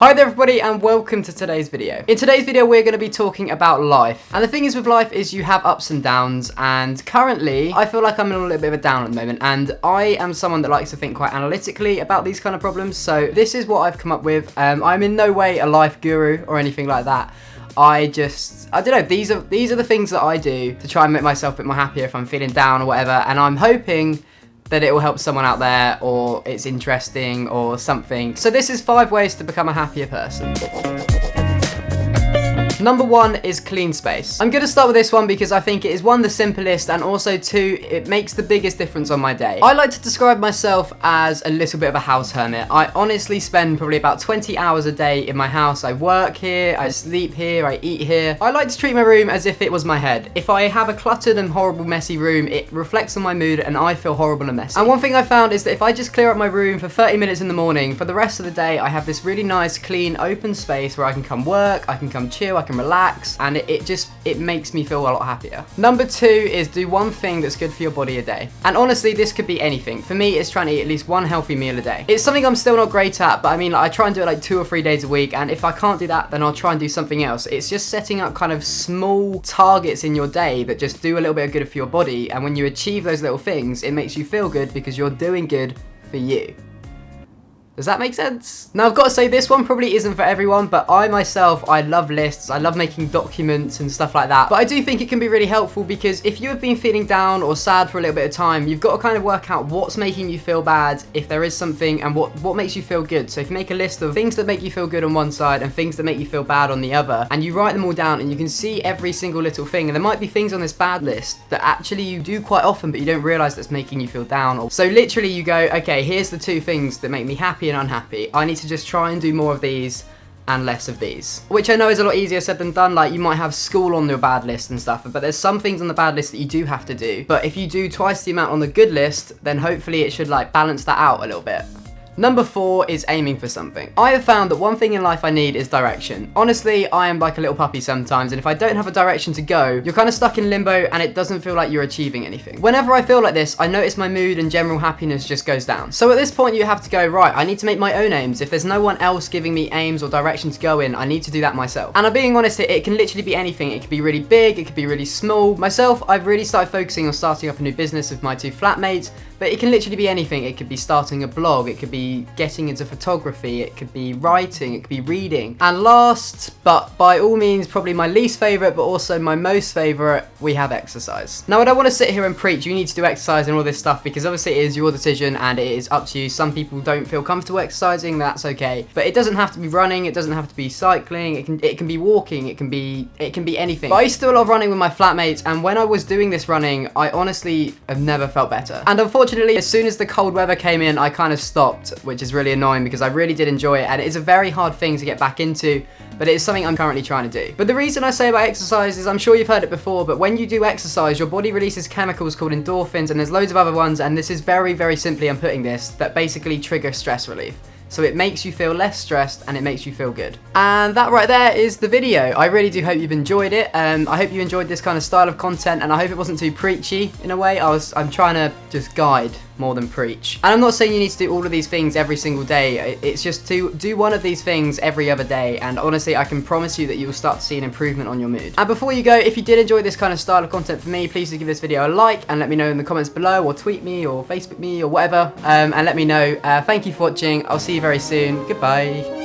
Hi there everybody and welcome to today's video. In today's video we're going to be talking about life. And the thing is with life is you have ups and downs, and currently I feel like I'm in a little bit of a down at the moment, and I am someone that likes to think quite analytically about these kind of problems. So this is what I've come up with. I'm in no way a life guru or anything like that. I don't know, these are the things that I do to try and make myself a bit more happier if I'm feeling down or whatever, and I'm hoping that it will help someone out there, or it's interesting or something. So this is 5 ways to become a happier person. Number 1 is clean space. I'm going to start with this one because I think it is 1, the simplest, and also 2, it makes the biggest difference on my day. I like to describe myself as a little bit of a house hermit. I honestly spend probably about 20 hours a day in my house. I work here, I sleep here, I eat here. I like to treat my room as if it was my head. If I have a cluttered and horrible messy room, it reflects on my mood and I feel horrible and messy. And one thing I found is that if I just clear up my room for 30 minutes in the morning, for the rest of the day I have this really nice, clean, open space where I can come work, I can come chill, I can relax, and it makes me feel a lot happier. Number 2 is do one thing that's good for your body a day. And honestly, this could be anything. For me, it's trying to eat at least 1 healthy meal a day. It's something I'm still not great at, but I mean, I try and do it like 2 or 3 days a week, and if I can't do that, then I'll try and do something else. It's just setting up kind of small targets in your day that just do a little bit of good for your body, and when you achieve those little things, it makes you feel good because you're doing good for you. Does that make sense? Now I've got to say this one probably isn't for everyone, but I myself, I love lists, I love making documents and stuff like that. But I do think it can be really helpful because if you have been feeling down or sad for a little bit of time, you've got to kind of work out what's making you feel bad, if there is something, and what makes you feel good. So if you make a list of things that make you feel good on one side and things that make you feel bad on the other, and you write them all down and you can see every single little thing, and there might be things on this bad list that actually you do quite often but you don't realize that's making you feel down. So literally you go, okay, here's the 2 things that make me happy and unhappy. I need to just try and do more of these and less of these. Which I know is a lot easier said than done. Like, you might have school on your bad list and stuff, but there's some things on the bad list that you do have to do. But if you do twice the amount on the good list, then hopefully it should like balance that out a little bit. Number 4 is aiming for something. I have found that one thing in life I need is direction. Honestly, I am like a little puppy sometimes, and if I don't have a direction to go, you're kind of stuck in limbo and it doesn't feel like you're achieving anything. Whenever I feel like this, I notice my mood and general happiness just goes down. So at this point you have to go, right, I need to make my own aims. If there's no one else giving me aims or direction to go in, I need to do that myself. And I'm being honest, it can literally be anything. It could be really big, it could be really small. Myself, I've really started focusing on starting up a new business with my 2 flatmates, but it can literally be anything. It could be starting a blog, it could be getting into photography, it could be writing, it could be reading. And last, but by all means probably my least favourite, but also my most favourite, we have exercise. Now I don't want to sit here and preach you need to do exercise and all this stuff, because obviously it is your decision and it is up to you. Some people don't feel comfortable exercising, that's okay. But it doesn't have to be running, it doesn't have to be cycling, it can be walking, it can be anything. But I used to do a lot of running with my flatmates, and when I was doing this running, I honestly have never felt better. And unfortunately, as soon as the cold weather came in, I kind of stopped, which is really annoying because I really did enjoy it, and it is a very hard thing to get back into, but it is something I'm currently trying to do. But the reason I say about exercise is, I'm sure you've heard it before, but when you do exercise, your body releases chemicals called endorphins, and there's loads of other ones, and this is very, very simply, I'm putting this, that basically trigger stress relief. So it makes you feel less stressed and it makes you feel good. And that right there is the video. I really do hope you've enjoyed it. I hope you enjoyed this kind of style of content, and I hope it wasn't too preachy in a way. I'm trying to just guide more than preach. And I'm not saying you need to do all of these things every single day. It's just to do one of these things every other day, and honestly I can promise you that you will start to see an improvement on your mood. And before you go, if you did enjoy this kind of style of content for me, please do give this video a like and let me know in the comments below, or tweet me or Facebook me or whatever, and let me know. Thank you for watching. I'll see you very soon. Goodbye.